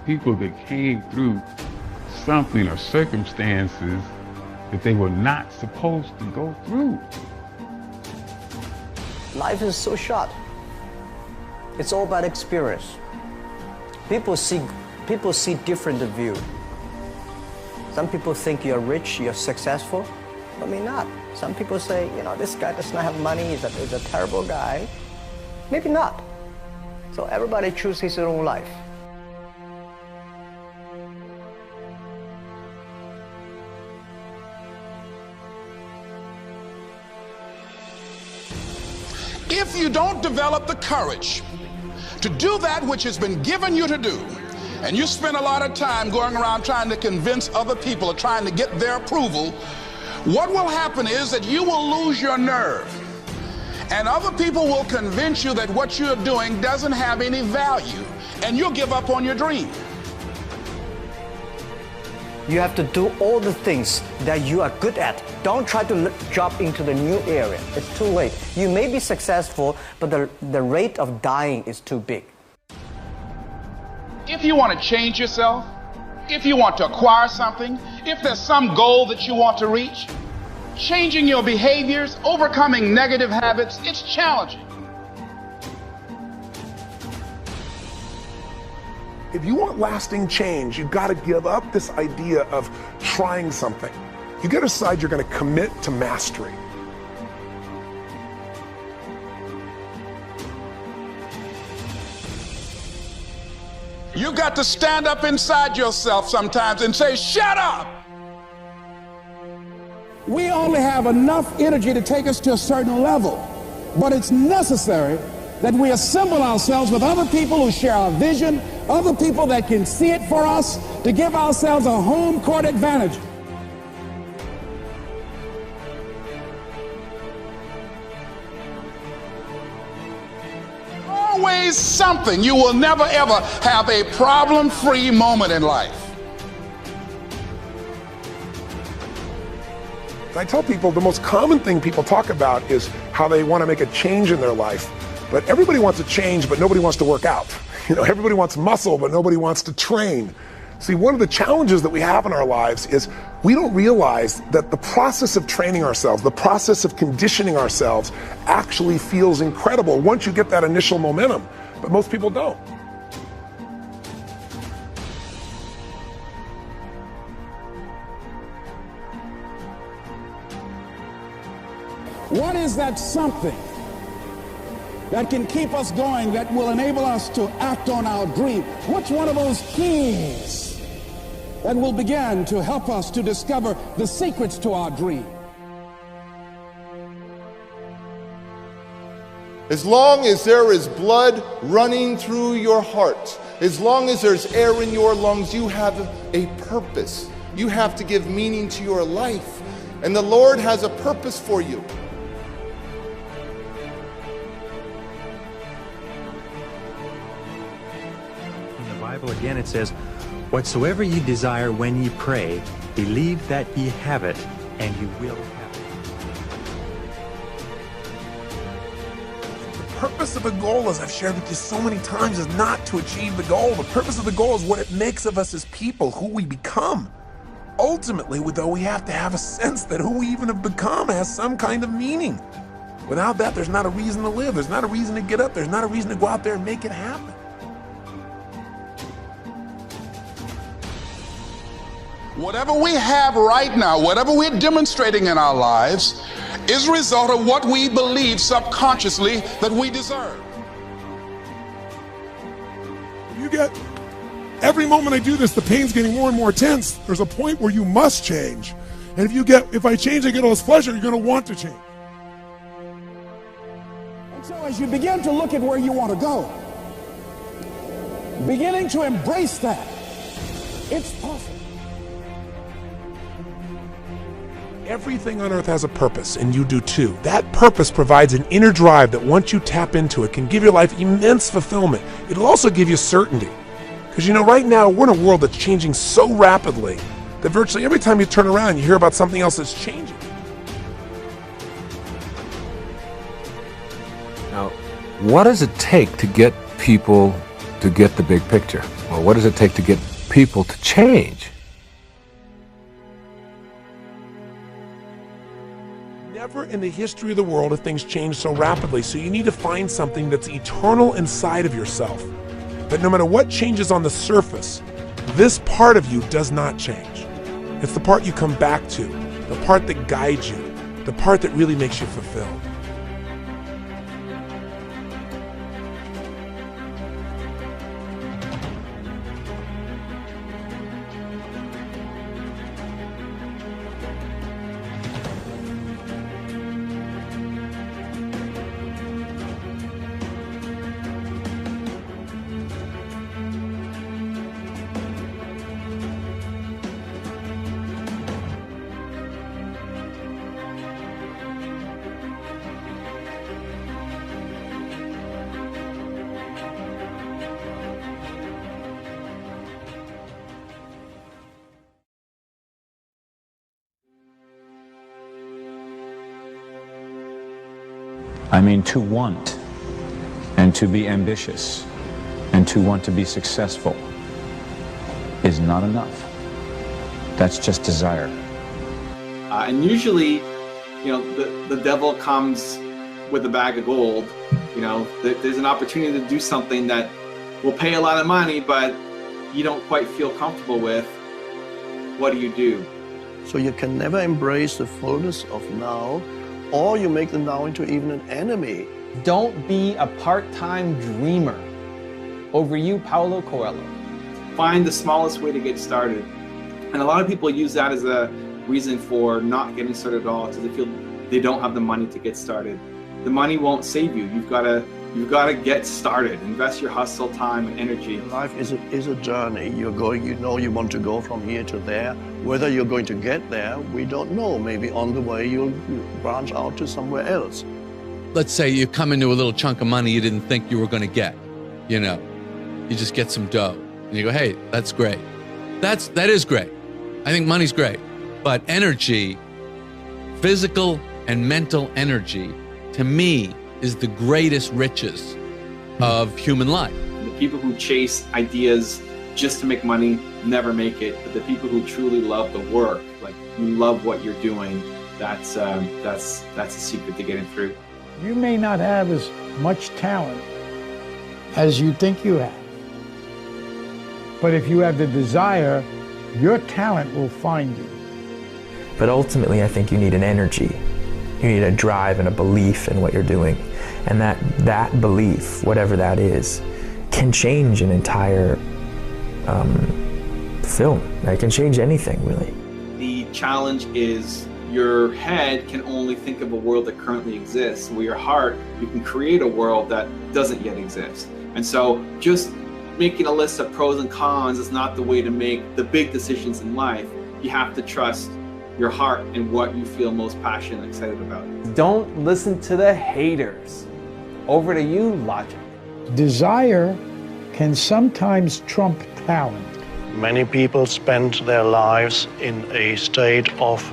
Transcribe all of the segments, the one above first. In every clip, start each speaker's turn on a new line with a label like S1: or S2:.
S1: people that came through something or circumstances that they were not supposed to go through.
S2: Life is so short. It's all about experience. People see different view. Some people think you're rich, you're successful, but maybe not. Some people say, you know, this guy does not have money, he's a terrible guy. Maybe not. So everybody chooses his own life.
S3: If you don't develop the courage to do that which has been given you to do, and you spend a lot of time going around trying to convince other people or trying to get their approval, what will happen is that you will lose your nerve. And other people will convince you that what you're doing doesn't have any value, and you'll give up on your dream.
S2: You have to do all the things that you are good at. Don't try to jump into the new area. It's too late. You may be successful, but the rate of dying is too big.
S3: If you want to change yourself, if you want to acquire something, if there's some goal that you want to reach, changing your behaviors, overcoming negative habits, it's challenging.
S4: If you want lasting change, you've got to give up this idea of trying something. You got to decide you're going to commit to mastery.
S3: You've got to stand up inside yourself sometimes and say, shut up!
S5: We only have enough energy to take us to a certain level, but it's necessary that we assemble ourselves with other people who share our vision, other people that can see it for us, to give ourselves a home court advantage.
S3: Always something. You will never ever have a problem-free moment in life.
S4: I tell people the most common thing people talk about is how they want to make a change in their life. But everybody wants to change, but nobody wants to work out. You know, everybody wants muscle, but nobody wants to train. See, one of the challenges that we have in our lives is we don't realize that the process of training ourselves, the process of conditioning ourselves actually feels incredible once you get that initial momentum. But most people don't.
S5: What is that something that can keep us going, that will enable us to act on our dream? What's one of those keys that will begin to help us to discover the secrets to our dream?
S6: As long as there is blood running through your heart, as long as there's air in your lungs, you have a purpose. You have to give meaning to your life. And the Lord has a purpose for you.
S7: Bible again, it says, whatsoever ye desire when ye pray, believe that ye have it, and you will have it.
S4: The purpose of a goal, as I've shared with you so many times, is not to achieve the goal. The purpose of the goal is what it makes of us as people, who we become. Ultimately, though, we have to have a sense that who we even have become has some kind of meaning. Without that, there's not a reason to live. There's not a reason to get up. There's not a reason to go out there and make it happen.
S3: Whatever we have right now, whatever we're demonstrating in our lives, is a result of what we believe subconsciously that we deserve.
S4: You get, every moment I do this, the pain's getting more and more tense. There's a point where you must change. And if I change, I get all this pleasure, you're going to want to change.
S5: And so as you begin to look at where you want to go, beginning to embrace that, it's possible.
S4: Everything on earth has a purpose, and you do too. That purpose provides an inner drive that once you tap into it can give your life immense fulfillment. It'll also give you certainty. Because you know, right now we're in a world that's changing so rapidly that virtually every time you turn around you hear about something else that's changing.
S8: Now, what does it take to get people to get the big picture? Well, what does it take to get people to change?
S4: Never in the history of the world have things changed so rapidly, so you need to find something that's eternal inside of yourself. That no matter what changes on the surface, this part of you does not change. It's the part you come back to, the part that guides you, the part that really makes you fulfilled.
S9: I mean, to want and to be ambitious and to want to be successful is not enough. That's just desire.
S10: And usually, you know, the devil comes with a bag of gold. You know, there's an opportunity to do something that will pay a lot of money, but you don't quite feel comfortable with. What do?
S2: So you can never embrace the fullness of now, or you make the now into even an enemy.
S11: Don't be a part-time dreamer. Over you, Paulo Coelho.
S10: Find the smallest way to get started. And a lot of people use that as a reason for not getting started at all, because they feel they don't have the money to get started. The money won't save you. You've got to get started. Invest your hustle, time, and energy.
S2: Life is a journey. You know you want to go from here to there. Whether you're going to get there, we don't know. Maybe on the way you'll branch out to somewhere else.
S12: Let's say you come into a little chunk of money you didn't think you were going to get. You know, you just get some dough, and you go, "Hey, that's great. That is great. I think money's great." But energy, physical and mental energy, to me, is the greatest riches of human life.
S10: The people who chase ideas just to make money never make it, but the people who truly love the work, like you love what you're doing, that's the secret to getting through.
S13: You may not have as much talent as you think you have, but if you have the desire, your talent will find you.
S14: But ultimately, I think you need an energy. You need a drive and a belief in what you're doing. And that belief, whatever that is, can change an entire film. It can change anything, really.
S10: The challenge is your head can only think of a world that currently exists. With your heart, you can create a world that doesn't yet exist. And so just making a list of pros and cons is not the way to make the big decisions in life. You have to trust your heart and what you feel most passionate and excited about.
S11: Don't listen to the haters. Over to you, Logic.
S13: Desire can sometimes trump talent.
S15: Many people spend their lives in a state of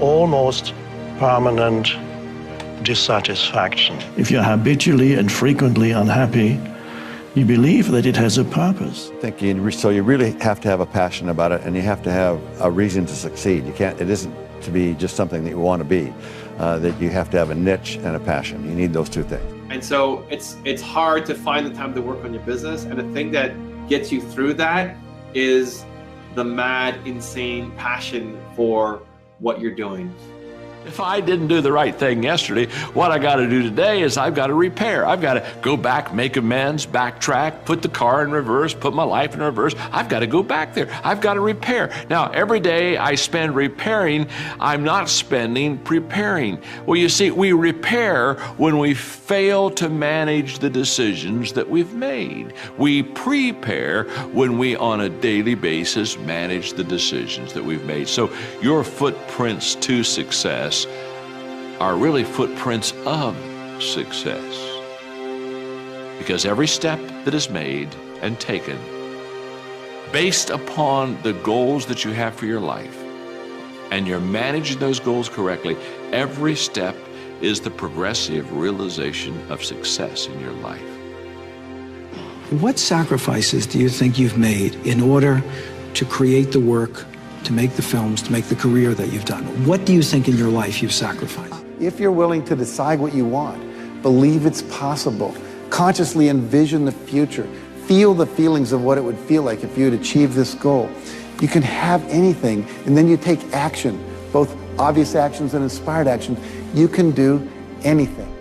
S15: almost permanent dissatisfaction. If you're habitually and frequently unhappy, you believe that it has a purpose.
S16: So you really have to have a passion about it, and you have to have a reason to succeed. It isn't to be just something that you want to be, that you have to have a niche and a passion. You need those two things.
S10: And so it's hard to find the time to work on your business, and the thing that gets you through that is the mad, insane passion for what you're doing.
S17: If I didn't do the right thing yesterday, what I got to do today is I've got to repair. I've got to go back, make amends, backtrack, put the car in reverse, put my life in reverse. I've got to go back there. I've got to repair. Now, every day I spend repairing, I'm not spending preparing. Well, you see, we repair when we fail to manage the decisions that we've made. We prepare when we, on a daily basis, manage the decisions that we've made. So your footprints to success are really footprints of success. Because every step that is made and taken based upon the goals that you have for your life, and you're managing those goals correctly, every step is the progressive realization of success in your life.
S18: What sacrifices do you think you've made in order to create the work, to make the films, to make the career that you've done? What do you think in your life you've sacrificed?
S19: If you're willing to decide what you want, believe it's possible, consciously envision the future, feel the feelings of what it would feel like if you had achieved this goal, you can have anything, and then you take action, both obvious actions and inspired actions, you can do anything.